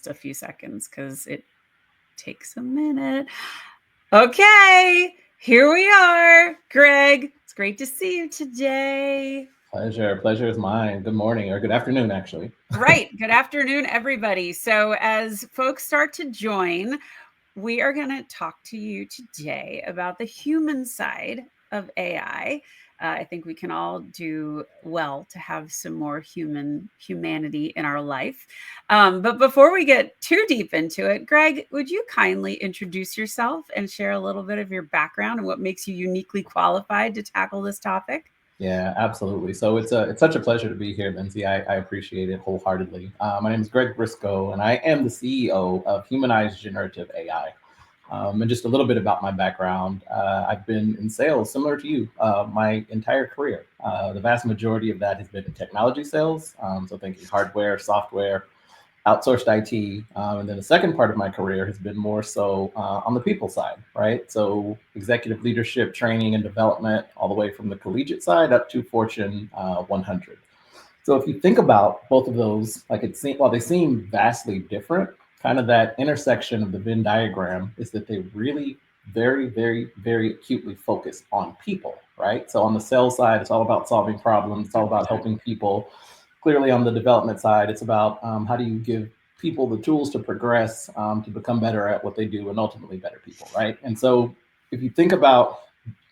just a few seconds because it takes a minute. Okay, here we are. Greg, it's great to see you today. Pleasure is mine. Good morning or good afternoon, actually. Right. Good afternoon, everybody. So as folks start to join, we are going to talk to you today about the human side of AI. I think we can all do well to have some more humanity in our life. But before we get too deep into it, Greg, would you kindly introduce yourself and share a little bit of your background and what makes you uniquely qualified to tackle this topic? Yeah, absolutely. So it's such a pleasure to be here, Lindsay. I appreciate it wholeheartedly. My name is Greg Brisco, and I am the CEO of Humanized Generative AI. And just a little bit about my background. I've been in sales, similar to you, my entire career. The vast majority of that has been in technology sales. So thinking hardware, software, outsourced IT. And then the second part of my career has been more so on the people side, right? So executive leadership, training and development, all the way from the collegiate side up to Fortune 100. So if you think about both of those, while they seem vastly different, kind of that intersection of the Venn diagram is that they really very, very, very acutely focus on people, right? So on the sales side, it's all about solving problems. It's all about 100%. helping people. Clearly on the development side, it's about how do you give people the tools to progress, to become better at what they do and ultimately better people, right? And so if you think about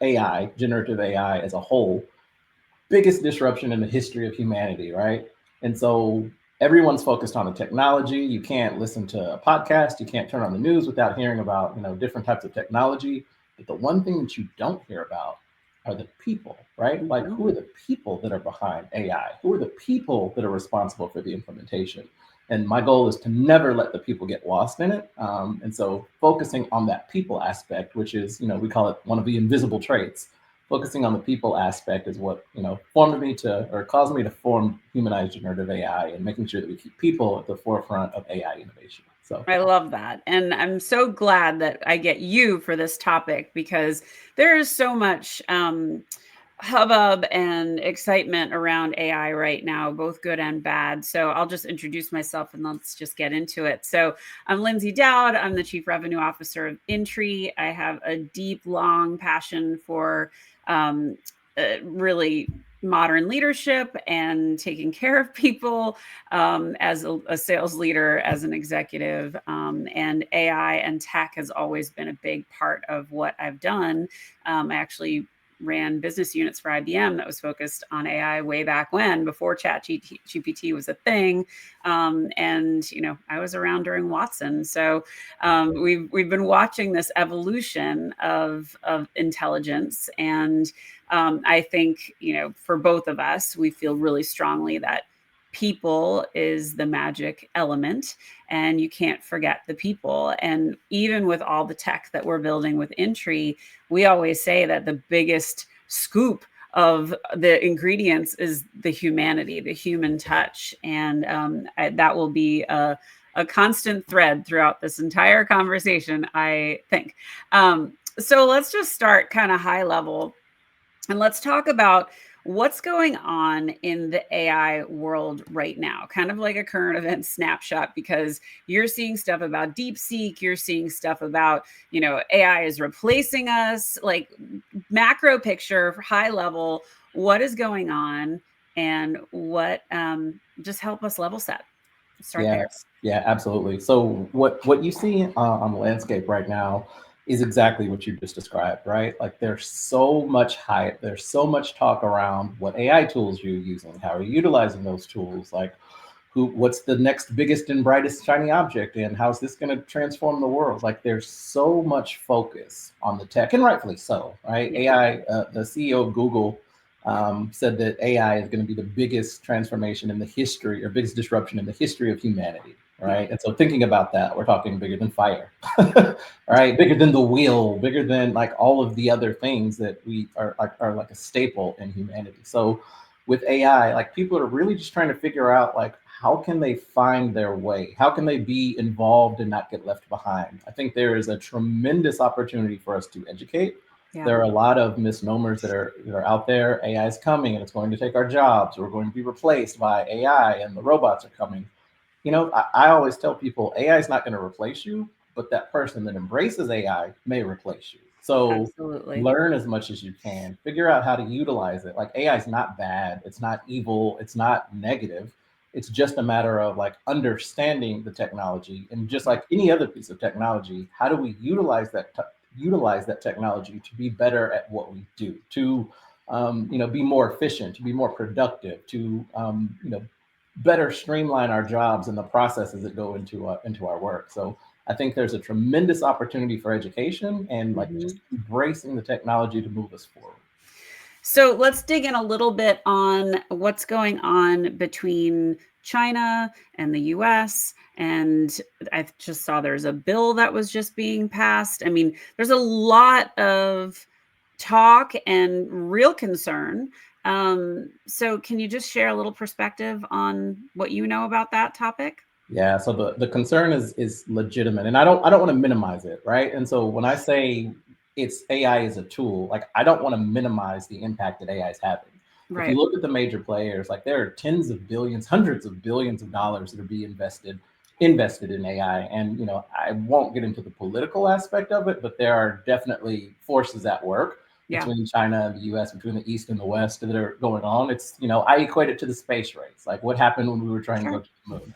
AI, generative AI as a whole, biggest disruption in the history of humanity, right? And so everyone's focused on the technology. You can't listen to a podcast, you can't turn on the news without hearing about, different types of technology. But the one thing that you don't hear about are the people, right? Like, who are the people that are behind AI? Who are the people that are responsible for the implementation? And my goal is to never let the people get lost in it. And so focusing on that people aspect, which is, we call it one of the invisible traits. Focusing on the people aspect is what, formed me to, or caused me to form Humanized Generative AI, and making sure that we keep people at the forefront of AI innovation. So I love that. And I'm so glad that I get you for this topic because there is so much hubbub and excitement around AI right now, both good and bad. So I'll just introduce myself and let's just get into it. So I'm Lindsay Dowd. I'm the Chief Revenue Officer of Intry. I have a deep, long passion for really modern leadership and taking care of people as a sales leader, as an executive. And AI and tech has always been a big part of what I've done. I actually ran business units for IBM that was focused on AI way back when, before ChatGPT was a thing. And I was around during Watson, so we've been watching this evolution of intelligence, and I think for both of us, we feel really strongly that people is the magic element, and you can't forget the people. And even with all the tech that we're building with Intry, we always say that the biggest scoop of the ingredients is the humanity, the human touch. And that will be a constant thread throughout this entire conversation, I think. So let's just start kind of high level, and let's talk about what's going on in the AI world right now, kind of like a current event snapshot, because you're seeing stuff about DeepSeek, you're seeing stuff about, AI is replacing us, like macro picture, high level, what is going on, and what, just help us level set. Start there. Yeah, absolutely. So what you see on the landscape right now is exactly what you just described, right? Like, there's so much hype, there's so much talk around what AI tools you're using, how are you utilizing those tools, like what's the next biggest and brightest shiny object, and how's this going to transform the world? Like, there's so much focus on the tech, and rightfully so, right? Yeah. AI, the CEO of Google said that AI is going to be the biggest transformation in the history, or biggest disruption in the history of humanity, right? And so thinking about that, we're talking bigger than fire, right? Bigger than the wheel, bigger than like all of the other things that we are like a staple in humanity. So with AI, like, people are really just trying to figure out, like, how can they find their way? How can they be involved and not get left behind? I think there is a tremendous opportunity for us to educate. Yeah. There are a lot of misnomers that are out there. AI is coming and it's going to take our jobs. We're going to be replaced by AI and the robots are coming. I always tell people AI is not going to replace you, but that person that embraces AI may replace you. So Absolutely. learn as much as you can, figure out how to utilize it. Like AI is not bad, it's not evil, it's not negative. It's just a matter of like understanding the technology, and just Yeah. like any other piece of technology, how do we utilize that technology to be better at what we do, to be more efficient, to be more productive, to better streamline our jobs and the processes that go into our work. So I think there's a tremendous opportunity for education and like Mhm. just embracing the technology to move us forward. So let's dig in a little bit on what's going on between China and the US. And I just saw there's a bill that was just being passed. I mean, there's a lot of talk and real concern. So can you just share a little perspective on what you know about that topic? Yeah, so the concern is legitimate, and I don't want to minimize it, right? And so when I say it's AI is a tool, like I don't want to minimize the impact that AI is having. If you Right. look at the major players, like there are tens of billions, hundreds of billions of dollars that are being invested in AI. And I won't get into the political aspect of it, but there are definitely forces at work Yeah. between China and the US, between the East and the West that are going on. It's, I equate it to the space race. Like what happened when we were trying to go Sure. to the moon,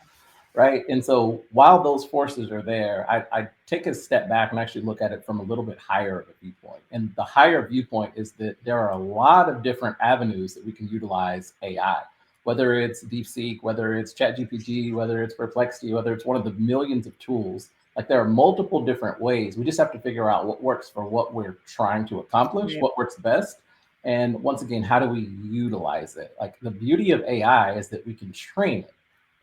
right? And so while those forces are there, I take a step back and actually look at it from a little bit higher of a viewpoint. And the higher viewpoint is that there are a lot of different avenues that we can utilize AI, whether it's DeepSeek, whether it's ChatGPT, whether it's Perplexity, whether it's one of the millions of tools. Like there are multiple different ways. We just have to figure out what works for what we're trying to accomplish, Right. what works best. And once again, how do we utilize it? Like the beauty of AI is that we can train it,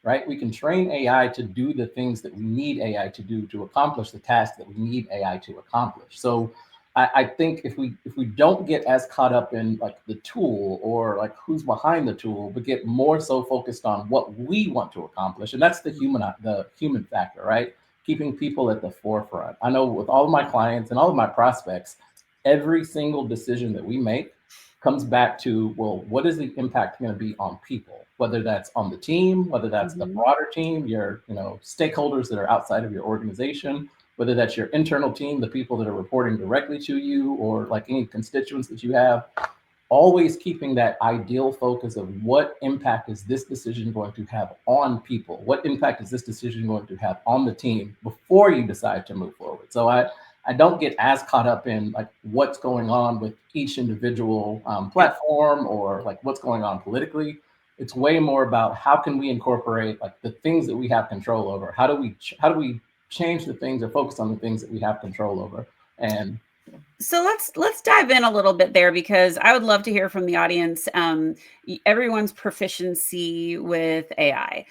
right? We can train AI to do the things that we need AI to do to accomplish the task that we need AI to accomplish. So I think if we don't get as caught up in like the tool or like who's behind the tool, but get more so focused on what we want to accomplish, and that's the human factor, right? Keeping people at the forefront. I know with all of my clients and all of my prospects, every single decision that we make comes back to, well, what is the impact going to be on people, whether that's on the team, whether that's the Mhm. broader team, your stakeholders that are outside of your organization, whether that's your internal team, the people that are reporting directly to you, or like any constituents that you have. Always keeping that ideal focus of what impact is this decision going to have on people, what impact is this decision going to have on the team before you decide to move forward. So I don't get as caught up in like what's going on with each individual Yeah. platform, or like what's going on politically. It's way more about how can we incorporate like the things that we have control over. How do we change the things or focus on the things that we have control over? And So let's dive in a little bit there, because I would love to hear from the audience, everyone's proficiency with AI.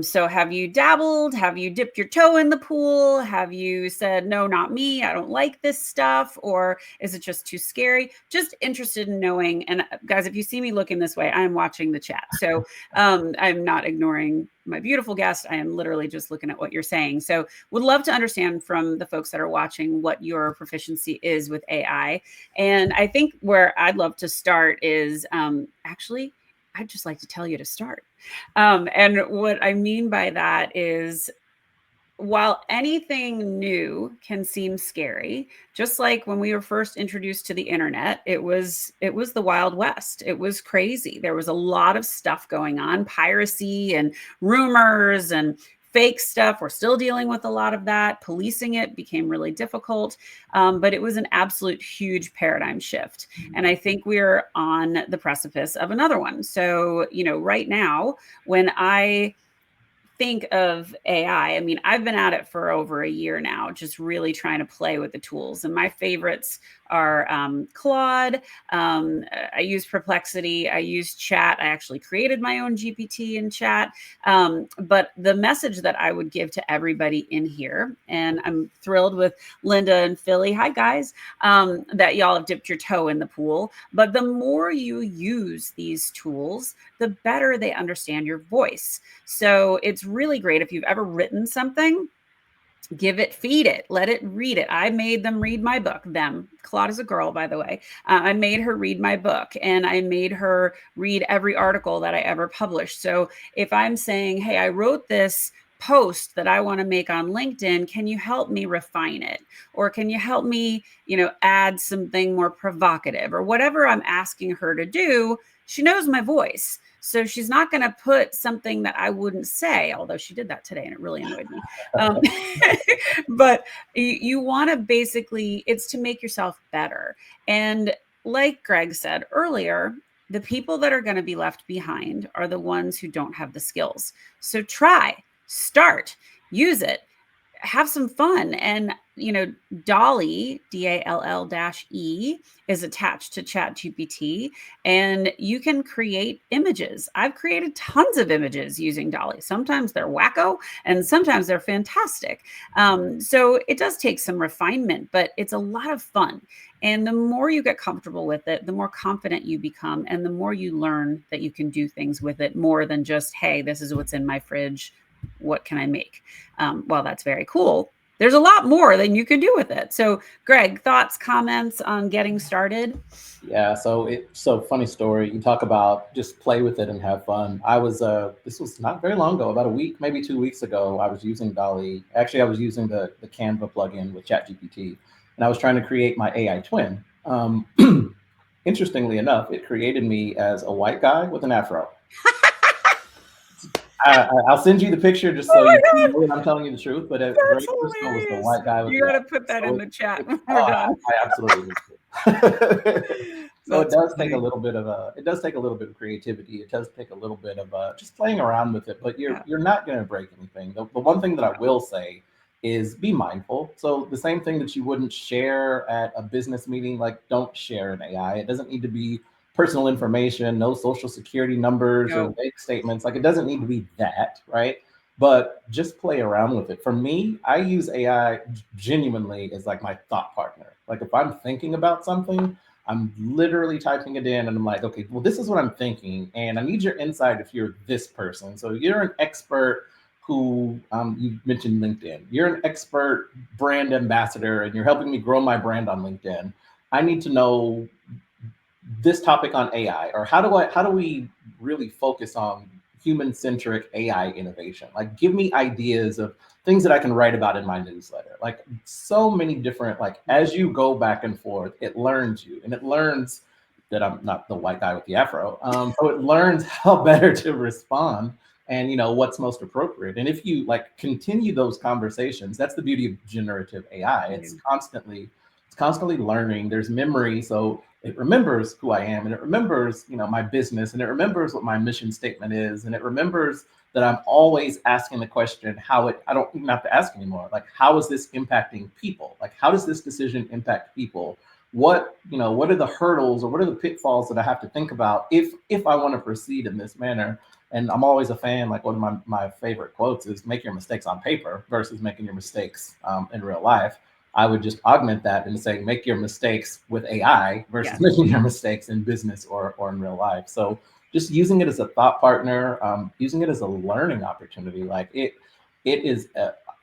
So have you dabbled? Have you dipped your toe in the pool? Have you said, no, not me, I don't like this stuff? Or is it just too scary? Just interested in knowing. And guys, if you see me looking this way, I am watching the chat. So I'm not ignoring my beautiful guest. I am literally just looking at what you're saying. So would love to understand from the folks that are watching what your proficiency is with AI. And I think where I'd love to start is actually, I'd just like to tell you to start. And what I mean by that is, while anything new can seem scary, just like when we were first introduced to the internet, it was the Wild West. It was crazy. There was a lot of stuff going on, piracy and rumors and fake stuff. We're still dealing with a lot of that. Policing it became really difficult, but it was an absolute huge paradigm shift. And I think we're on the precipice of another one. So, right now, when I think of AI, I mean, I've been at it for over a year now, just really trying to play with the tools. And my favorites are Claude. I use Perplexity. I use Chat. I actually created my own GPT in Chat. But the message that I would give to everybody in here, and I'm thrilled with Linda and Philly. Hi, guys, that y'all have dipped your toe in the pool. But the more you use these tools, the better they understand your voice. So it's really great if you've ever written something, feed it, let it read it. I made them read my book. Claude is a girl, by the way. I made her read my book, and I made her read every article that I ever published. So if I'm saying, hey, I wrote this post that I want to make on LinkedIn, can you help me refine it? Or can you help me, add something more provocative or whatever I'm asking her to do? She knows my voice. So she's not going to put something that I wouldn't say, although she did that today and it really annoyed me. But you want to basically, it's to make yourself better. And like Greg said earlier, the people that are going to be left behind are the ones who don't have the skills. So start, use it, have some fun. And, Dolly, DALL-E, is attached to ChatGPT, and you can create images. I've created tons of images using Dolly. Sometimes they're wacko and sometimes they're fantastic. So it does take some refinement, but it's a lot of fun. And the more you get comfortable with it, the more confident you become, and the more you learn that you can do things with it more than just, hey, this is what's in my fridge. What can I make? Well, that's very cool. There's a lot more than you can do with it. So, Greg, thoughts, comments on getting started? Yeah, so funny story. You talk about just play with it and have fun. This was not very long ago, about a week, maybe 2 weeks ago. I was using Dolly. Actually, I was using the Canva plugin with ChatGPT, and I was trying to create my AI twin. Interestingly enough, it created me as a white guy with an afro. I'll send you the picture just so you know that I'm telling you the truth. But Greg That's Brisco was the hilarious. white guy with You the got to afro. put that So in the chat when we're oh, done. I absolutely need to. So That's funny. it does take a little bit of creativity. It does take a little bit of just playing around with it. But Yeah. you're not going to break anything. The one thing that I will say is be mindful. So the same thing that you wouldn't share at a business meeting, like don't share an AI. It doesn't need to be personal information, no social security numbers or No. bank statements. Like it doesn't need to be that, right? But just play around with it. For me, I use AI genuinely as like my thought partner. Like if I'm thinking about something, I'm literally typing it in and I'm like, okay, well, this is what I'm thinking. And I need your insight if you're this person. So you're an expert who you mentioned LinkedIn. You're an expert brand ambassador and you're helping me grow my brand on LinkedIn. I need to know this topic on AI, or how do we really focus on human centric AI innovation? Like, give me ideas of things that I can write about in my newsletter. Like, so many different, like, as you go back and forth, it learns you and it learns that I'm not the white guy with the afro. So it learns how better to respond and what's most appropriate. And if you like continue those conversations, that's the beauty of generative AI. It's constantly learning. There's memory, so it remembers who I am, and it remembers, my business, and it remembers what my mission statement is, and it remembers that I'm always asking the question, I don't even have to ask anymore. Like, how is this impacting people? Like, how does this decision impact people? What are the hurdles or what are the pitfalls that I have to think about if I want to proceed in this manner? And I'm always a fan, like one of my favorite quotes is make your mistakes on paper versus making your mistakes in real life. I would just augment that and say, make your mistakes with AI versus making your mistakes in business or in real life. So just using it as a thought partner, using it as a learning opportunity. Like it is,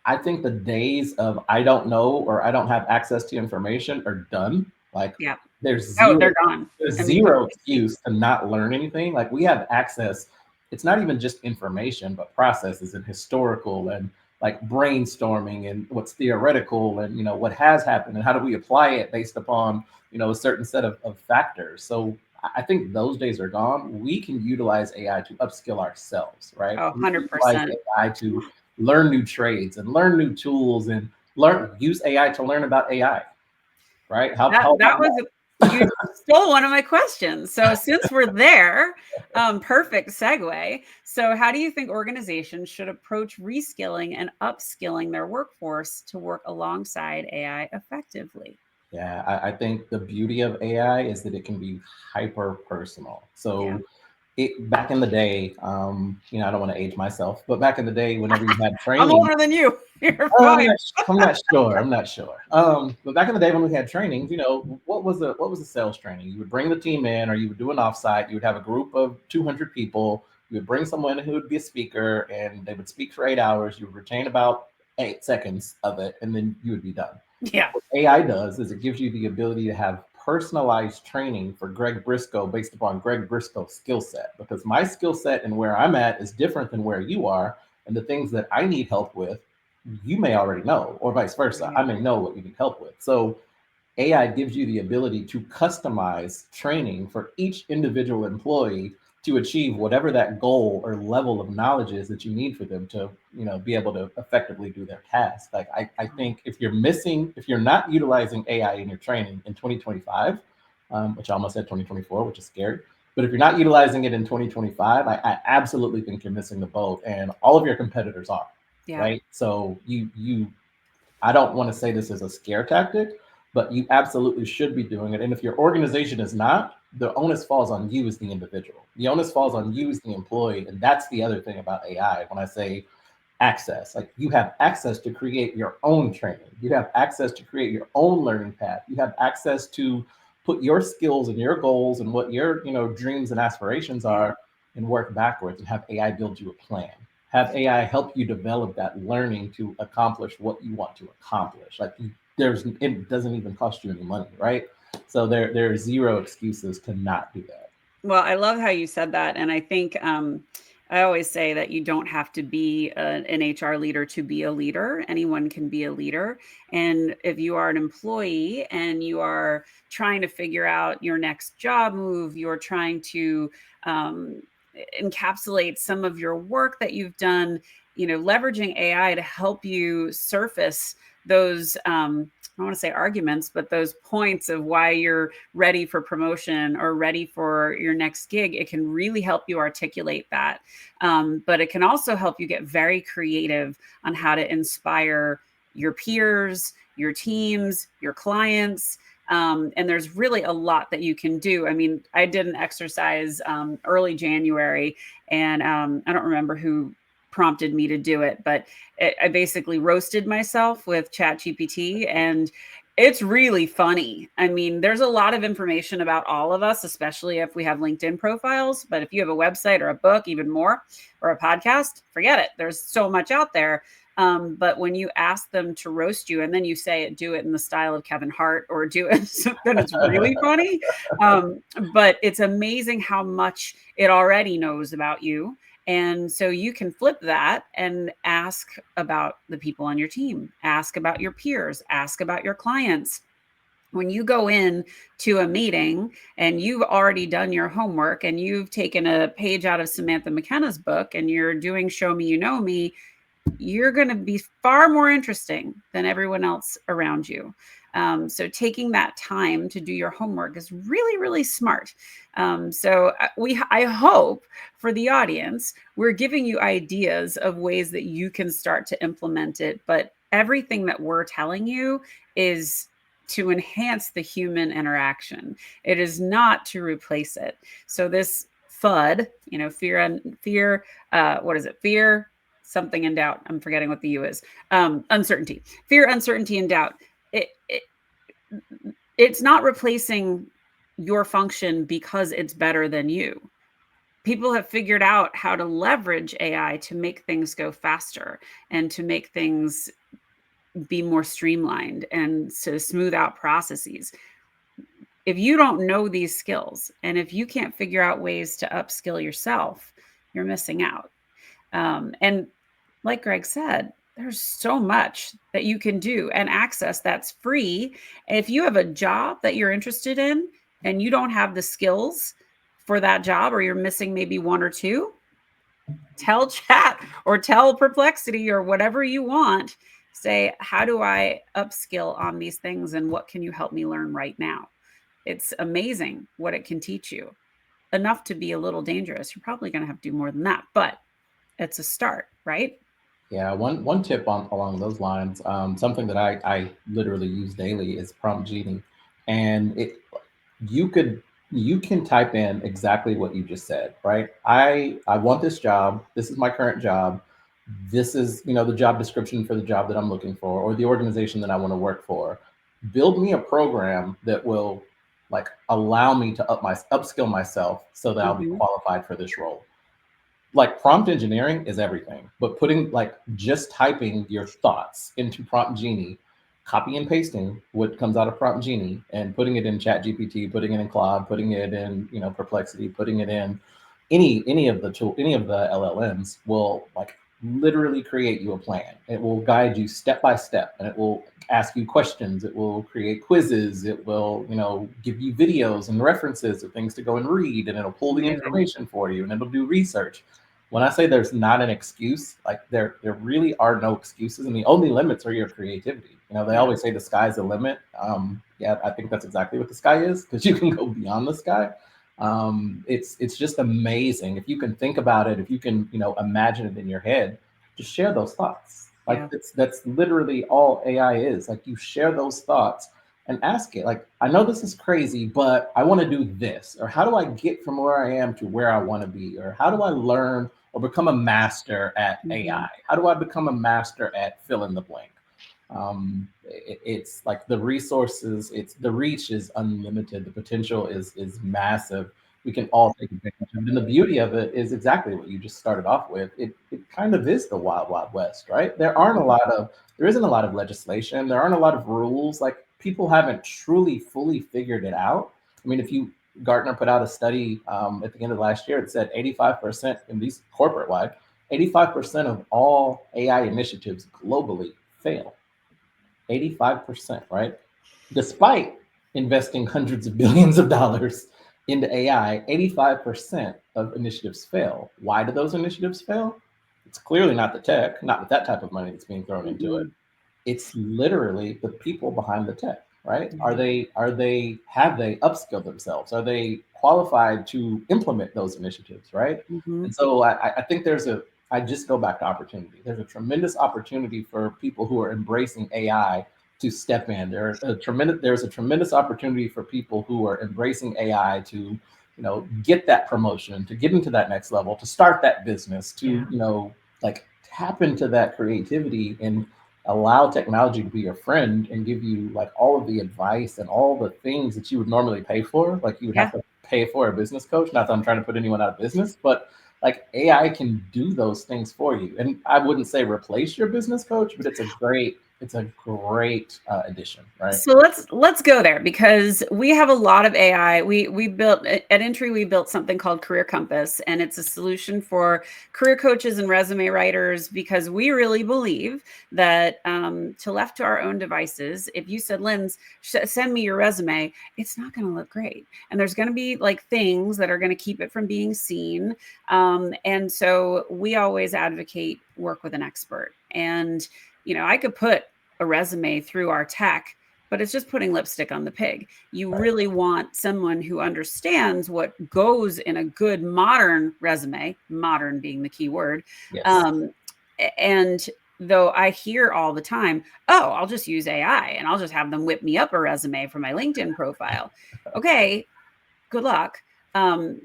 I think the days of I don't know or I don't have access to information are done. Like Yeah. there's Oh, zero, they're gone there's zero immediately. excuse to not learn anything. Like we have access. It's not even just information, but processes and historical and like brainstorming and what's theoretical and what has happened and how do we apply it based upon a certain set of factors. So I think those days are gone. We can utilize AI to upskill ourselves, right? Oh, We can utilize 100%. AI to learn new trades and learn new tools and use AI to learn about AI, right? How That about was you stole one of my questions. So since we're there, perfect segue. So how do you think organizations should approach reskilling and upskilling their workforce to work alongside AI effectively? Yeah, I think the beauty of AI is that it can be hyper personal. Yeah. So back in the day, I don't want to age myself, but back in the day, whenever you had I'm training, older than you. You're I'm fine. not, I'm not sure. I'm not sure. But back in the day when we had trainings, what was a sales training? You would bring the team in, or you would do an offsite. You would have a group of 200 people. You would bring someone who would be a speaker, and they would speak for 8 hours. You would retain about 8 seconds of it, and then you would be done. Yeah. What AI does is it gives you the ability to have personalized training for Greg Brisco based upon Greg Brisco's skill set. Because my skill set and where I'm at is different than where you are. And the things that I need help with, you may already know, or vice versa. I Right. may know what you need help with. So AI gives you the ability to customize training for each individual employee to achieve whatever that goal or level of knowledge is that you need for them to, be able to effectively do their task. Like I think if you're not utilizing AI in your training in 2025, which I almost said 2024, which is scary. But if you're not utilizing it in 2025, I absolutely think you're missing the boat, and all of your competitors are, Yeah. right? So you I don't want to say this as a scare tactic, but you absolutely should be doing it. And if your organization is not, the onus falls on you as the individual. The onus falls on you as the employee. And that's the other thing about AI. When I say access, like you have access to create your own training, you have access to create your own learning path, you have access to put your skills and your goals and what your dreams and aspirations Yeah. are and work backwards and have AI build you a plan, have AI help you develop that learning to accomplish what you want to accomplish. Like it doesn't even cost you any money, right? So there are zero excuses to not do that. Well, I love how you said that. And I think I always say that you don't have to be an HR leader to be a leader. Anyone can be a leader. And if you are an employee and you are trying to figure out your next job move, you're trying to um, encapsulate some of your work that you've done, leveraging AI to help you surface those. I don't want to say arguments, but those points of why you're ready for promotion or ready for your next gig, it can really help you articulate that. But it can also help you get very creative on how to inspire your peers, your teams, your clients. And there's really a lot that you can do. I mean, I did an exercise early January, and I don't remember who prompted me to do it, but I basically roasted myself with ChatGPT, and it's really funny. I mean, there's a lot of information about all of us, especially if we have LinkedIn profiles. But if you have a website or a book, even more, or a podcast, forget it. There's so much out there. But when you ask them to roast you and then you say it, do it in the style of Kevin Hart or do it, then it's really funny. But it's amazing how much it already knows about you. And so you can flip that and ask about the people on your team, ask about your peers, ask about your clients. When you go in to a meeting and you've already done your homework and you've taken a page out of Samantha McKenna's book and you're doing Show Me You Know Me, you're going to be far more interesting than everyone else around you. So taking that time to do your homework is really, really smart. I hope for the audience, we're giving you ideas of ways that you can start to implement it. But everything that we're telling you is to enhance the human interaction. It is not to replace it. So this FUD, fear, what is it? Fear, something in doubt. I'm forgetting what the U is. Uncertainty, fear, uncertainty, and doubt. It's not replacing your function because it's better than you. People have figured out how to leverage AI to make things go faster and to make things be more streamlined and to smooth out processes. If you don't know these skills and if you can't figure out ways to upskill yourself, you're missing out. And like Greg said, there's so much that you can do and access that's free. And if you have a job that you're interested in and you don't have the skills for that job, or you're missing maybe one or two, tell Chat or tell Perplexity or whatever you want. Say, how do I upskill on these things and what can you help me learn right now? It's amazing what it can teach you. Enough to be a little dangerous. You're probably going to have to do more than that, but it's a start, right? Yeah, one tip on along those lines, something that I literally use daily is Prompt Genie, and you could you can type in exactly what you just said, right? I want this job. This is my current job. This is the job description for the job that I'm looking for, or the organization that I want to work for. Build me a program that will like allow me to upskill myself so that I'll be Mm-hmm. qualified for this role. Like prompt engineering is everything, but putting like just typing your thoughts into Prompt Genie, copy and pasting what comes out of Prompt Genie and putting it in Chat GPT, putting it in Claude, putting it in Perplexity, putting it in any of the LLMs will like literally create you a plan. It will guide you step by step, and it will ask you questions. It will create quizzes. It will, give you videos and references of things to go and read, and it'll pull the Amazing. information for you, and it'll do research. When I say there's not an excuse, like there really are no excuses, and the only limits are your creativity. They Yeah. always say the sky's the limit. Yeah, I think that's exactly what the sky is, because you can go beyond the sky. It's just amazing if you can think about it, if you can imagine it in your head. Just share those thoughts. Like Yeah. that's literally all AI is. Like, you share those thoughts and ask it, like, I know this is crazy, but I want to do this, or how do I get from where I am to where I want to be, or how do I learn or become a master at Hmm. AI? How do I become a master at fill in the blank? It's like the resources, it's the reach is unlimited, the potential is massive. We can all take advantage of it, and the beauty of it is exactly what you just started off with. It kind of is the wild wild west, right? There isn't a lot of legislation, there aren't a lot of rules. Like, people haven't truly fully figured it out. I mean, if you Gartner put out a study at the end of last year. It said 85%, in these corporate wide, 85% of all AI initiatives globally fail. 85%, right? Despite investing hundreds of billions of dollars into AI, 85% of initiatives fail. Why do those initiatives fail? It's clearly not the tech, not with that type of money that's being thrown into it. Mm-mm. It's literally the people behind the tech, right? Yeah. Have they upskilled themselves? Are they qualified to implement those initiatives, right? Hmm. And so I think I just go back to opportunity. There's a tremendous opportunity for people who are embracing AI to step in. There's a tremendous opportunity for people who are embracing AI to, get that promotion, to get into that next level, to start that business, to, Yeah. like, tap into that creativity and allow technology to be your friend and give you, like, all of the advice and all the things that you would normally pay for. Like, you would have Yeah. to pay for a business coach. Not that I'm trying to put anyone out of business, but like, AI can do those things for you. And I wouldn't say replace your business coach, but it's a great addition, right? So let's go there, because we have a lot of AI. We built at Intry, we built something called Career Compass, and it's a solution for career coaches and resume writers, because we really believe that, to left to our own devices, if you said, Linz, send me your resume, it's not going to look great, and there's going to be like things that are going to keep it from being seen. And so we always advocate work with an expert. And I could put a resume through our tech, but it's just putting lipstick on the pig. You Right. really want someone who understands what goes in a good modern resume, modern being the key word. Yes. Um, and though I hear all the time, oh, I'll just use AI and I'll just have them whip me up a resume for my LinkedIn profile. Okay, good luck.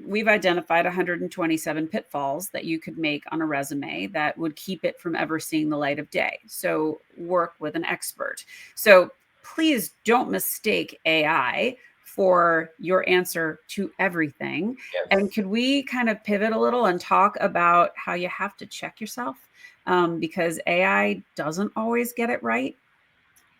We've identified 127 pitfalls that you could make on a resume that would keep it from ever seeing the light of day. So work with an expert. So please don't mistake AI for your answer to everything. And Yes. could we kind of pivot a little and talk about how you have to check yourself? Because AI doesn't always get it right.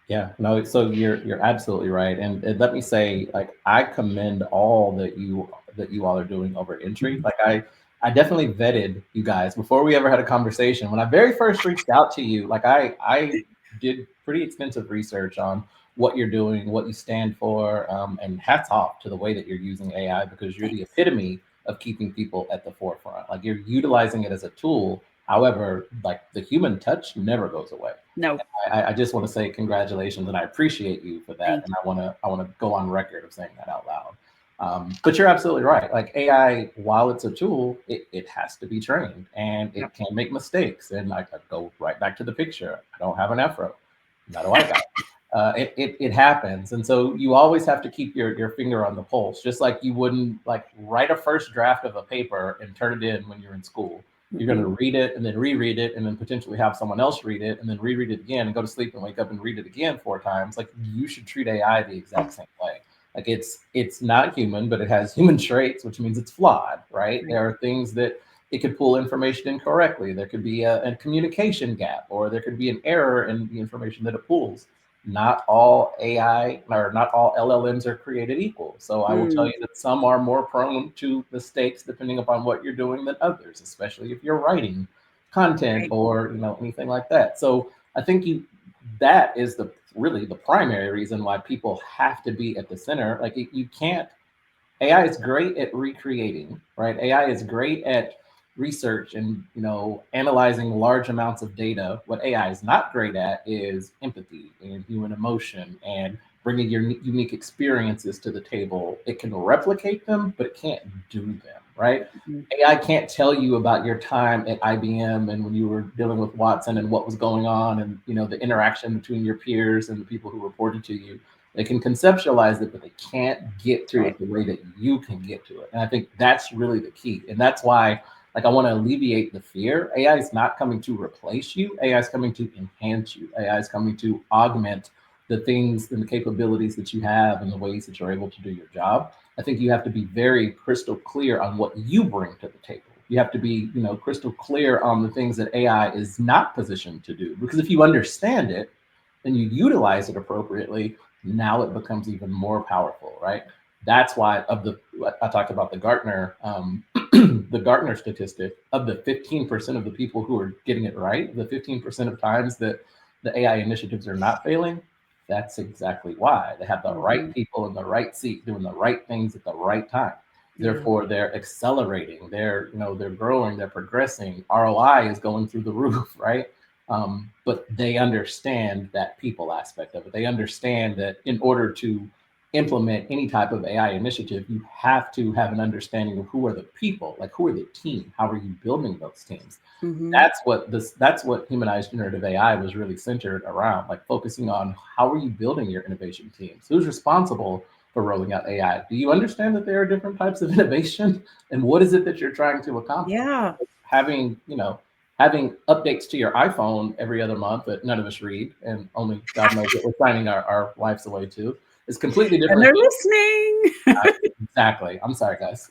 Yeah, no, so you're absolutely right. And let me say, like, I commend all that you all are doing over at Intry. Like, I definitely vetted you guys before we ever had a conversation. When I very first reached out to you, like, I did pretty extensive research on what you're doing, what you stand for, and hats off to the way that you're using AI, because you're the Thanks. epitome of keeping people at the forefront. Like, you're utilizing it as a tool. However, like, the human touch never goes away. No, I just want to say congratulations, and I appreciate you for that. thank And you. I want to go on record of saying that out loud. But you're absolutely right. Like, AI, while it's a tool, it has to be trained, and Yep. it can make mistakes. And I go right back to the picture. I don't have an afro, not a white guy. It happens, and so you always have to keep your finger on the pulse, just like you wouldn't, like, write a first draft of a paper and turn it in when you're in school. You're going Mm-mm. to read it and then reread it, and then potentially have someone else read it and then reread it again and go to sleep and wake up and read it again 4 times. Like, you should treat AI the exact same way. Like, it's not human, but it has human traits, which means it's flawed, right? Right. There are things that it could pull information incorrectly. There could be a communication gap, or there could be an error in the information that it pulls. Not all AI, or not all LLMs are created equal. So I will tell Mm. you that some are more prone to mistakes depending upon what you're doing than others, especially if you're writing content Right. or anything like that. So I think that is the really the primary reason why people have to be at the center. Like you can't. AI is great at recreating, right? AI is great at research and analyzing large amounts of data. What AI is not great at is empathy and human emotion and bringing your unique experiences to the table. It can replicate them, but it can't do them, right? Mhm. AI can't tell you about your time at IBM and when you were dealing with Watson and what was going on and the interaction between your peers and the people who reported to you. They can conceptualize it, but they can't get to Right. it the way that you can get to it. And I think that's really the key. And that's why, like, I want to alleviate the fear. AI is not coming to replace you. AI is coming to enhance you. AI is coming to augment the things and the capabilities that you have and the ways that you're able to do your job. I think you have to be very crystal clear on what you bring to the table. You have to be, crystal clear on the things that AI is not positioned to do. Because if you understand it and you utilize it appropriately, now it becomes even more powerful, right? That's why I talked about the Gartner the Gartner statistic of the 15% of the people who are getting it right, the 15% of times that the AI initiatives are not failing. That's exactly why they have the right Mhm. people in the right seat doing the right things at the right time. Yeah. Therefore, they're accelerating. They're growing. They're progressing. ROI is going through the roof, right? But they understand that people aspect of it. They understand that in order to implement any type of AI initiative, you have to have an understanding of who are the people, like who are the team, how are you building those teams. Mhm. That's what humanized generative AI was really centered around, like focusing on how are you building your innovation teams? Who's responsible for rolling out AI? Do you understand that there are different types of innovation and what is it that you're trying to accomplish? Yeah. Having updates to your iPhone every other month that none of us read and only God knows what we're signing our lives away to is completely And different they're than listening. exactly. I'm sorry, guys.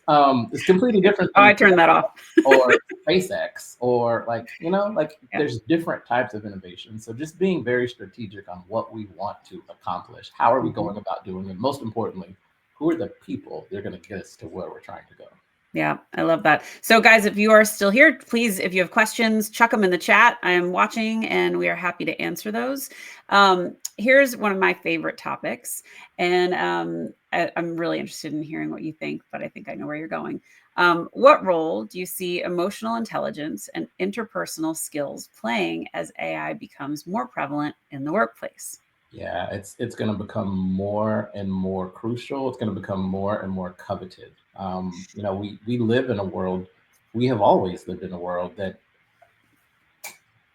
It's completely different Oh, than I turned that off. or SpaceX or like Yeah. there's different types of innovation. So just being very strategic on what we want to accomplish. How are we Mhm. going about doing it? Most importantly, who are the people that are going to get us to where we're trying to go? Yeah, I love that. So, guys, if you are still here, please, if you have questions, chuck them in the chat. I am watching and we are happy to answer those. Here's one of my favorite topics. And I'm really interested in hearing what you think, but I think I know where you're going. What role do you see emotional intelligence and interpersonal skills playing as AI becomes more prevalent in the workplace? Yeah, it's going to become more and more crucial. It's going to become more and more coveted. We live in a world. We have always lived in a world that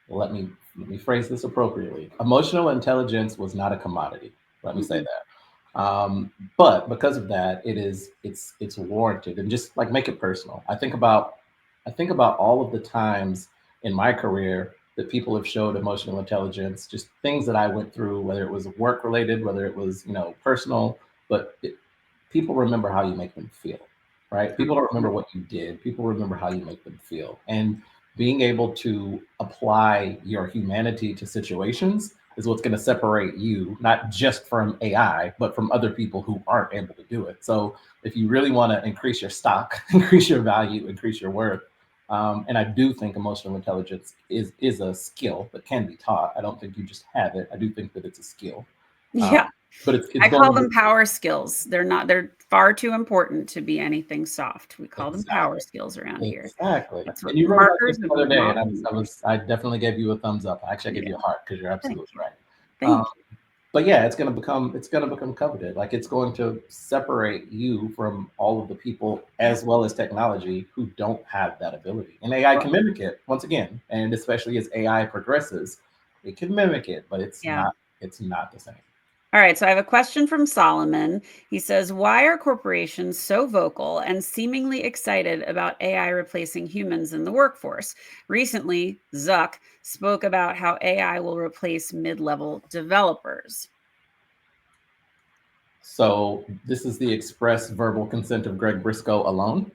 let me phrase this appropriately. Emotional intelligence was not a commodity. Let me say Mhm. that. But because of that, it's warranted. And just like make it personal. I think about all of the times in my career that people have showed emotional intelligence, just things that I went through, whether it was work related, whether it was personal, but people remember how you make them feel, right? People don't remember what you did. People remember how you make them feel. And being able to apply your humanity to situations is what's going to separate you, not just from AI, but from other people who aren't able to do it. So if you really want to increase your stock, increase your value, increase your worth, and I do think emotional intelligence is a skill that can be taught. I don't think you just have it. I do think that it's a skill, Yeah. um, but it's I call going them to power skills. They're far too important to be anything soft. We call them power exactly. skills around here. Exactly. That's what And you wrote about this markers the of other day, and I modern was, I leaders. was, I definitely gave you a thumbs up. Actually, I gave Yeah, you a heart because you're thank absolutely you. right. Um, Thank you. but yeah, it's gonna become coveted. Like it's going to separate you from all of the people Yeah. as well as technology who don't have that ability. And AI Well, can mimic it once again, and especially as AI progresses, it can mimic it, but it's yeah. not. It's not the same. All right. So I have a question from Solomon. He says, why are corporations so vocal and seemingly excited about AI replacing humans in the workforce? Recently, Zuck spoke about how AI will replace mid-level developers. So this is the express verbal consent of Greg Brisco alone.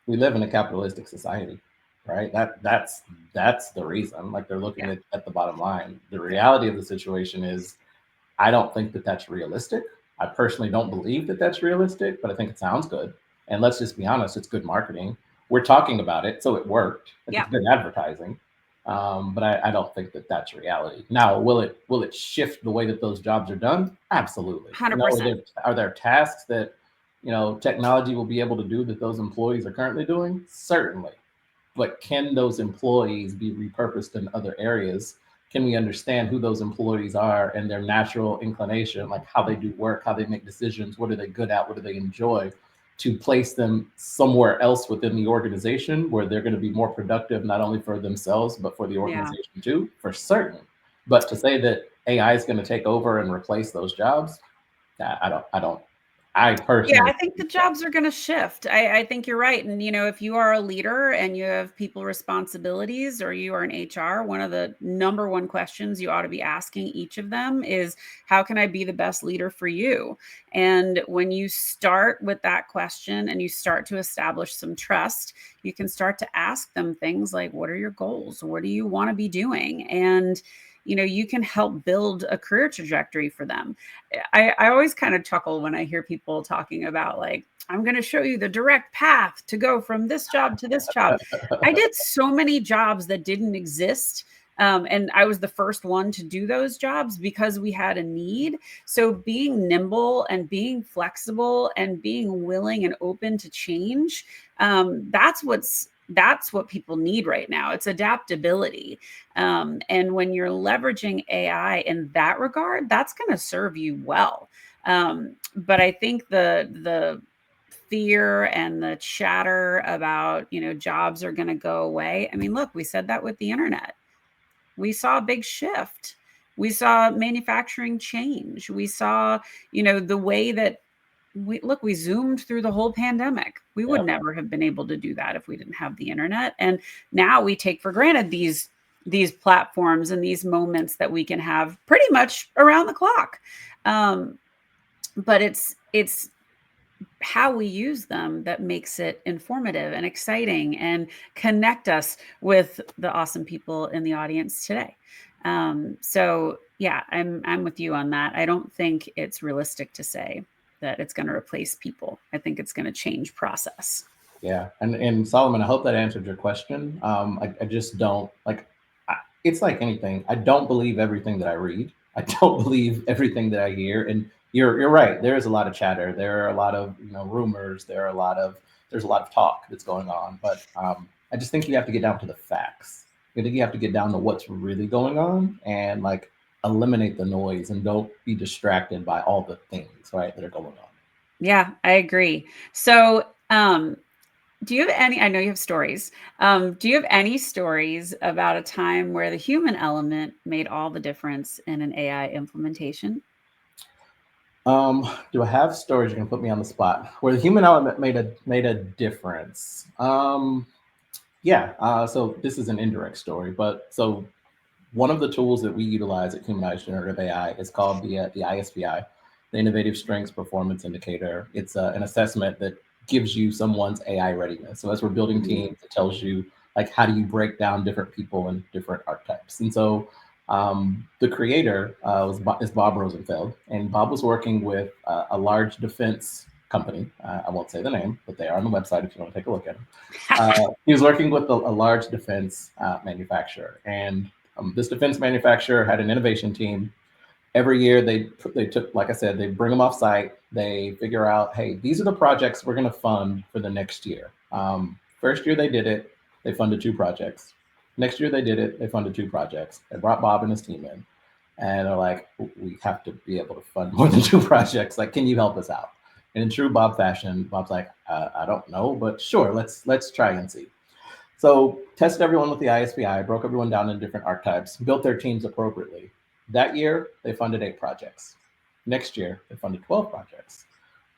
We live in a capitalistic society, right? That's the reason. Like they're looking Yeah. at the bottom line. The reality of the situation is, I don't think that that's realistic. I personally don't believe that that's realistic, but I think it sounds good. And let's just be honest, it's good marketing. we're talking about it, so it worked. Like, Yeah, it's good advertising. But I don't think that that's reality. Now, will it shift the way that those jobs are done? Absolutely. You know, 100%. are there tasks that, you know, technology will be able to do that those employees are currently doing? Certainly. But can those employees be repurposed in other areas? Can we understand who those employees are and their natural inclination, like how they do work, how they make decisions, what are they good at, what do they enjoy, to place them somewhere else within the organization where they're going to be more productive, not only for themselves, but for the Yeah. organization too, for certain. But to say that AI is going to take over and replace those jobs, I Yeah, personally I think the don't. jobs are gonna shift. I think you're right, and, if you are a leader and you have people responsibilities or you are an HR, one of the number one questions you ought to be asking each of them is, "How can I be the best leader for you?" And when you start with that question and you start to establish some trust, you can start to ask them things like, "What are your goals? What do you wanna be doing?" And, you can help build a career trajectory for them. I always kind of chuckle when I hear people talking about, like, I'm going to show you the direct path to go from this job to this job. I did so many jobs that didn't exist. And I was the first one to do those jobs because we had a need. So being nimble and being flexible and being willing and open to change, that's what people need right now. It's adaptability. And when you're leveraging AI in that regard, that's going to serve you well. But I think the fear and the chatter about, jobs are going to go away. I mean, look, we said that with the internet. We saw a big shift. We saw manufacturing change. We saw, the way that we zoomed through the whole pandemic. We would Yep. never have been able to do that if we didn't have the internet. And now we take for granted these platforms and these moments that we can have pretty much around the clock. But it's how we use them that makes it informative and exciting and connect us with the awesome people in the audience today. So yeah, I'm with you on that. I don't think it's realistic to say that it's going to replace people. I think it's going to change process. Yeah, and Solomon, I hope that answered your question. I just don't like. It's like anything. I don't believe everything that I read. I don't believe everything that I hear. And you're right. There is a lot of chatter. There are a lot of rumors. There's a lot of talk that's going on. But I just think you have to get down to the facts. I think you have to get down to what's really going on and like eliminate the noise and don't be distracted by all the things right that are going on. Yeah, I agree. So, do you have any, I know you have stories. Do you have any stories about a time where the human element made all the difference in an AI implementation? Do I have stories? You can put me on the spot where the human element made a difference. Yeah. So this is an indirect story, but so one of the tools that we utilize at Humanized Generative AI is called the ISPI, the Innovative Strengths Performance Indicator. It's an assessment that gives you someone's AI readiness. So as we're building Mhm. teams, it tells you like how do you break down different people and different archetypes. And so the creator is Bob Rosenfeld, and Bob was working with a large defense company. I won't say the name, but they are on the website if you want to take a look at them. He was working with a large defense manufacturer, and this defense manufacturer had an innovation team. Every year they took, like I said, they bring them off site. They figure out, hey, these are the projects we're going to fund for the next year. First year they did it, they funded 2 projects. Next year they did it, they funded 2 projects. They brought Bob and his team in, and they're like, we have to be able to fund more than 2 projects. Like, can you help us out? And in true Bob fashion, Bob's like, I don't know, but sure, let's try and see. So tested everyone with the ISPI, broke everyone down into different archetypes, built their teams appropriately. That year, they funded 8 projects. Next year, they funded 12 projects.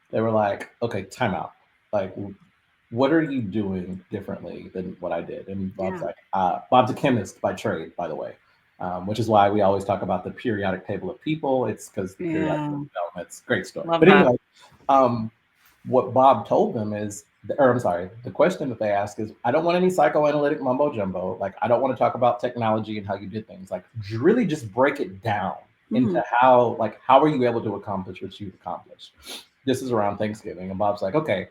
They were like, okay, timeout. Like, what are you doing differently than what I did? And Bob's Yeah. like, Bob's a chemist by trade, by the way, which is why we always talk about the periodic table of people. It's because the periodic Yeah. table of elements, great story. Love But that. anyway, um, what Bob told them is, or I'm sorry, the question that they ask is, I don't want any psychoanalytic mumbo jumbo. Like, I don't want to talk about technology and how you did things. Like, really just break it down Mhm. into how are you able to accomplish what you've accomplished? This is around Thanksgiving. And Bob's like, okay,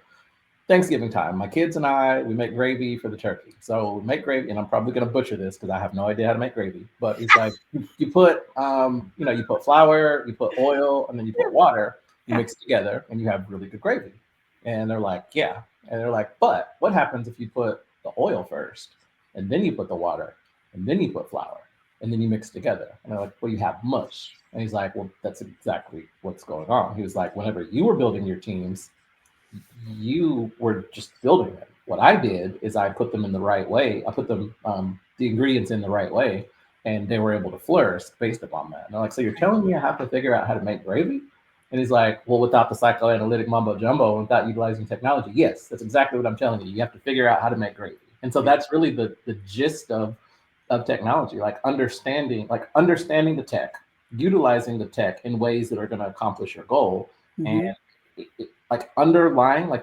Thanksgiving time. My kids and I, we make gravy for the turkey. So we make gravy, and I'm probably going to butcher this because I have no idea how to make gravy. But it's like you put, you put flour, you put oil, and then you put water. You Yeah. mix it together, and you have really good gravy. And they're like, yeah. And they're like, but what happens if you put the oil first, and then you put the water, and then you put flour, and then you mix it together? And they're like, well, you have mush. And he's like, well, that's exactly what's going on. He was like, whenever you were building your teams, you were just building them. What I did is I put them in the right way. I put them the ingredients in the right way, and they were able to flourish based upon that. And they're like, so you're Right. telling me I have to figure out how to make gravy? And he's like, well, without the psychoanalytic mumbo jumbo, without utilizing technology, yes, that's exactly what I'm telling you. You have to figure out how to make gravy. And so Yeah. that's really the gist of technology, like understanding the tech, utilizing the tech in ways that are going to accomplish your goal, and Hmm. like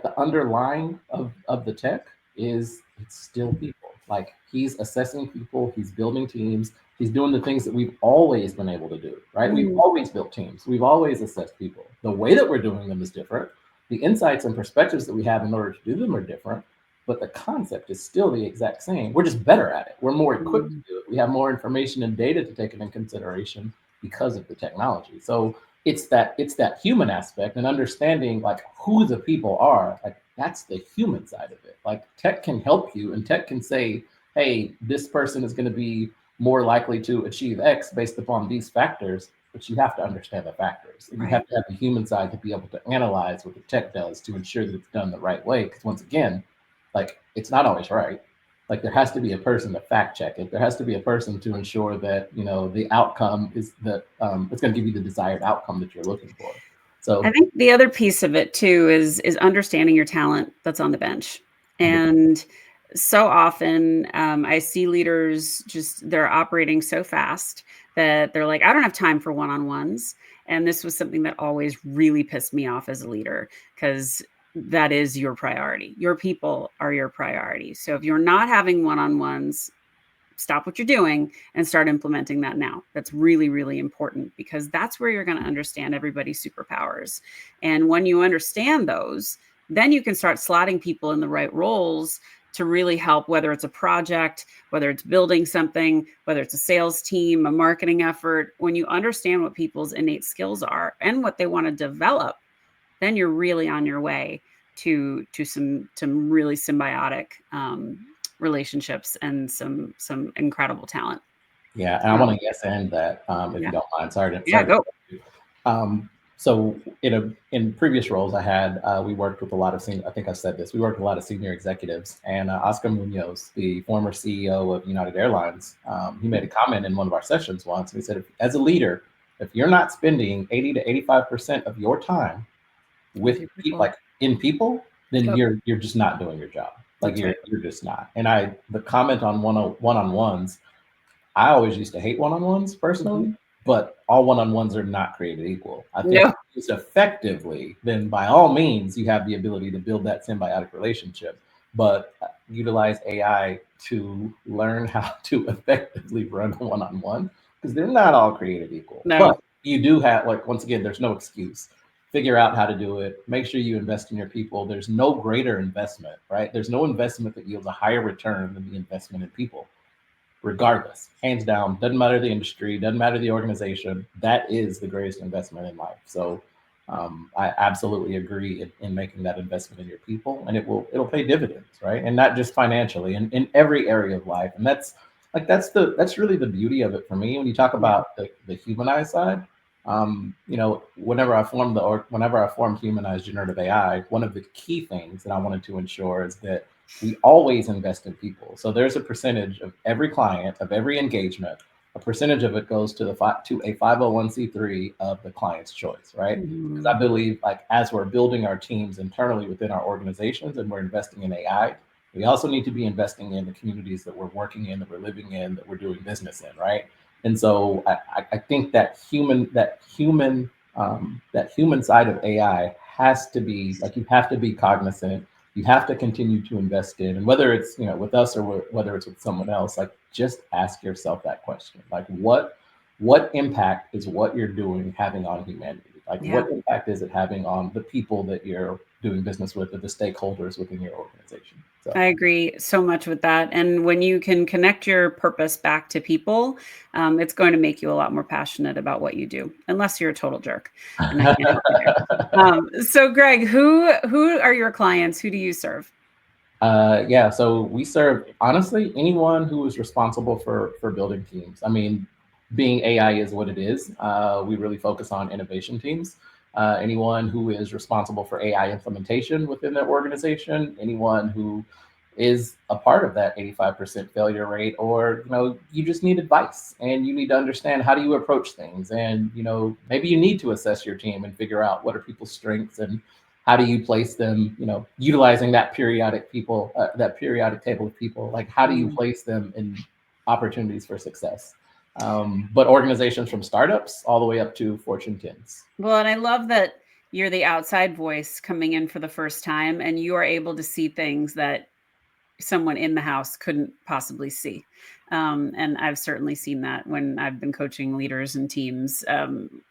the underlying of the tech is it's still people. Like he's assessing people, he's building teams, he's doing the things that we've always been able to do, right? We've Hmm. always built teams, we've always assessed people. The way that we're doing them is different. The insights and perspectives that we have in order to do them are different, but the concept is still the exact same. We're just better at it. We're more equipped to Hmm. do it. We have more information and data to take it in consideration because of the technology. So it's that human aspect and understanding like who the people are. Like that's the human side of it. Like tech can help you, and tech can say, hey, this person is going to be more likely to achieve X based upon these factors, but you have to understand the factors, and you Right. have to have the human side to be able to analyze what the tech does to ensure that it's done the right way. Because once again, like it's not always right. Like there has to be a person to fact check it. There has to be a person to ensure that the outcome is that it's going to give you the desired outcome that you're looking for. I So think the other piece of it too is understanding your talent that's on the bench. 100%. And so often I see leaders just they're operating so fast that they're like, I don't have time for one-on-ones. And this was something that always really pissed me off as a leader because that is your priority. Your people are your priority. So if you're not having one-on-ones, stop what you're doing and start implementing that now. That's really, really important because that's where you're going to understand everybody's superpowers. And when you understand those, then you can start slotting people in the right roles to really help, whether it's a project, whether it's building something, whether it's a sales team, a marketing effort. When you understand what people's innate skills are and what they want to develop, then you're really on your way to some really symbiotic relationships and some incredible talent. Yeah, and I Um, want to yes and that if you yeah, don't mind. Sorry to yeah, sorry to go. interrupt you. So in previous roles I had, we worked with a lot of senior. I think I said this. We worked with a lot of senior executives, and Oscar Munoz, the former CEO of United Airlines, he made a comment in one of our sessions once. And he said, as a leader, if you're not spending 80 to 85% of your time With with your people, people. like in people, then Yep, you're just not doing your job. Like that's you're right. you're just not. And the comment on one-on-ones, I always used to hate one-on-ones Mhm. personally, but all one-on-ones are not created equal. I think No. if used effectively, then by all means, you have the ability to build that symbiotic relationship. But utilize AI to learn how to effectively run a one-on-one because they're not all created equal. But No. you do have, like, once again, there's no excuse. Figure out how to do it. Make sure you invest in your people. There's no greater investment, right? There's no investment that yields a higher return than the investment in people, regardless, hands down. Doesn't matter the industry, doesn't matter the organization. That is the greatest investment in life. So I absolutely agree in making that investment in your people, and it'll pay dividends, right? And not just financially, in every area of life. And that's really the beauty of it for me. When you talk Yeah. about the humanized side, whenever I formed Humanized Generative AI, one of the key things that I wanted to ensure is that we always invest in people. So there's a percentage of every client, of every engagement, a percentage of it goes to to a 501c3 of the client's choice, right? Because I Mhm. believe, like, as we're building our teams internally within our organizations and we're investing in AI, we also need to be investing in the communities that we're working in, that we're living in, that we're doing business in, right? And so I think that human side of AI has to be, like, you have to be cognizant, you have to continue to invest in, and whether it's with us or whether it's with someone else, like, just ask yourself that question, like, what impact is what you're doing having on humanity? Like, Yeah. what impact is it having on the people that you're doing business with, or the stakeholders within your organization? So I agree so much with that. And when you can connect your purpose back to people, it's going to make you a lot more passionate about what you do, unless you're a total jerk, and I can't help you there. So, Greg, who are your clients? Who do you serve? Yeah, so we serve honestly anyone who is responsible for building teams. I mean, being AI is what it is. We really focus on innovation teams. Anyone who is responsible for AI implementation within their organization, anyone who is a part of that 85% failure rate, or you just need advice and you need to understand how do you approach things, and maybe you need to assess your team and figure out what are people's strengths and how do you place them, utilizing that periodic table of people, like how do you Mm. place them in opportunities for success. But organizations from startups all the way up to Fortune 10s. Well, and I love that you're the outside voice coming in for the first time, and you are able to see things that someone in the house couldn't possibly see. And I've certainly seen that when I've been coaching leaders and teams.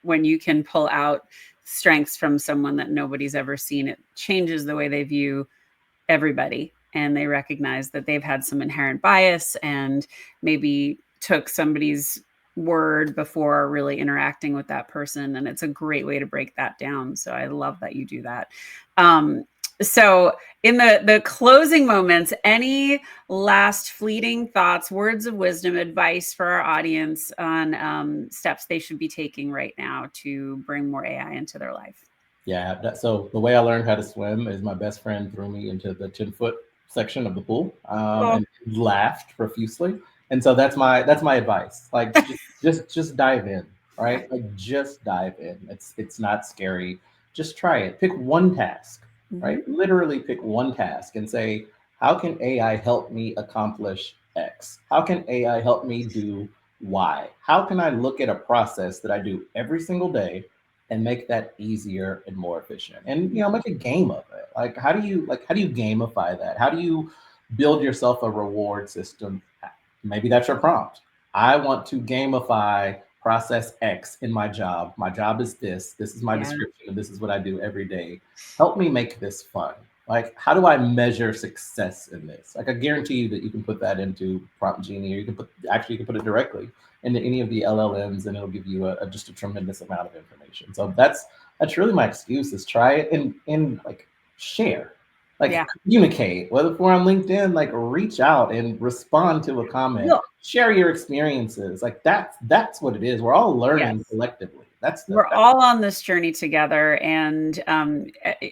When you can pull out strengths from someone that nobody's ever seen, it changes the way they view everybody. And they recognize that they've had some inherent bias and maybe took somebody's word before really interacting with that person. And it's a great way to break that down. So I love that you do that. Um, so in the closing moments, any last fleeting thoughts, words of wisdom, advice for our audience on steps they should be taking right now to bring more AI into their life? Yeah, so the way I learned how to swim is my best friend threw me into the 10-foot section of the pool, Oh, and laughed profusely. And so that's my advice. Like, just dive in, right? Like, just dive in. It's not scary. Just try it. Pick one task, right? mhm. Literally pick one task and say, how can AI help me accomplish X? How can AI help me do Y? How can I look at a process that I do every single day and make that easier and more efficient, and make a game of it? Like, how do you gamify that? How do you build yourself a reward system? Maybe that's your prompt. I want to gamify process X in my job. My job is this is my Yeah. description, and this is what I do every day. Help me make this fun. Like, how do I measure success in this? Like, I guarantee you that you can put that into Prompt Genie, or you can put it directly into any of the LLMs, and it'll give you just a tremendous amount of information. So that's really my excuse, is try it and like, share, like, Yeah. communicate. Whether if we're on LinkedIn, like, reach out and respond to a comment, Well, share your experiences. Like, that's what it is. We're all learning yes. collectively. That's We're that's all on this journey together, and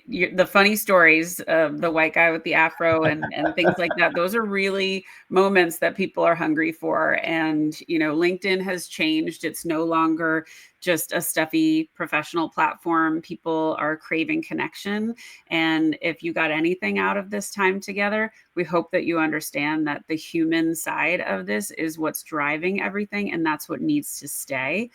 the funny stories of the white guy with the afro and things like that. Those are really moments that people are hungry for. And LinkedIn has changed. It's no longer just a stuffy professional platform. People are craving connection, and if you got anything out of this time together, we hope that you understand that the human side of this is what's driving everything, and that's what needs to stay.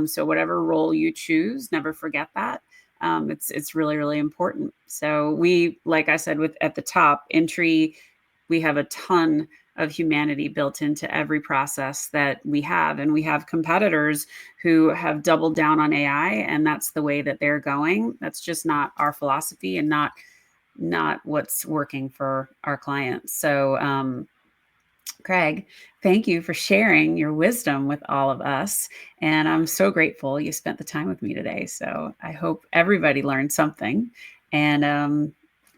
So whatever role you choose, never forget that. It's really, really important. So we, like I said, with at the top, Intry, we have a ton of humanity built into every process that we have. And we have competitors who have doubled down on AI, and that's the way that they're going. That's just not our philosophy, and not what's working for our clients. So Craig, thank you for sharing your wisdom with all of us. And I'm so grateful you spent the time with me today. So I hope everybody learned something, and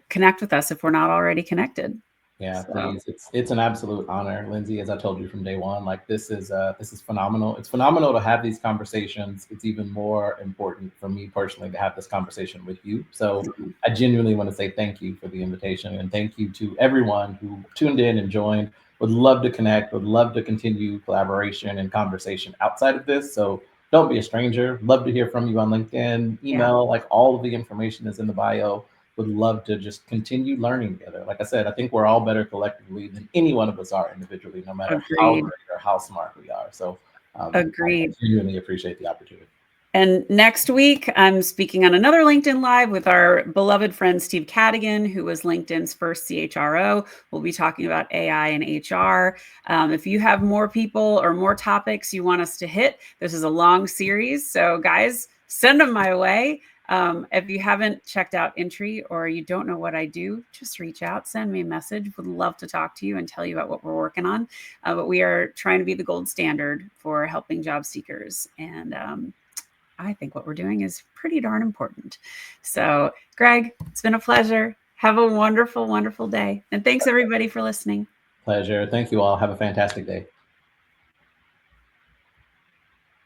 connect with us if we're not already connected. Yeah, So please. It's an absolute honor, Lindsay. As I told you from day one, like, this is phenomenal. It's phenomenal to have these conversations. It's even more important for me personally to have this conversation with you. So I genuinely want to say thank you for the invitation, and thank you to everyone who tuned in and joined. Would love to connect. Would love to continue collaboration and conversation outside of this. So don't be a stranger. Love to hear from you on LinkedIn, yeah, email. Like, all of the information is in the bio. Would love to just continue learning together. Like I said, I think we're all better collectively than any one of us are individually, no matter how agreed. great or how smart we are. So I Agreed. genuinely appreciate the opportunity. And next week, I'm speaking on another LinkedIn Live with our beloved friend, Steve Cadigan, who was LinkedIn's first CHRO. We'll be talking about AI and HR. If you have more people or more topics you want us to hit, this is a long series. So, guys, send them my way. If you haven't checked out Intry or you don't know what I do, just reach out, send me a message. Would love to talk to you and tell you about what we're working on. But we are trying to be the gold standard for helping job seekers. And I think what we're doing is pretty darn important. So, Greg, it's been a pleasure. Have a wonderful, wonderful day. And thanks everybody for listening. Pleasure. Thank you all. Have a fantastic day.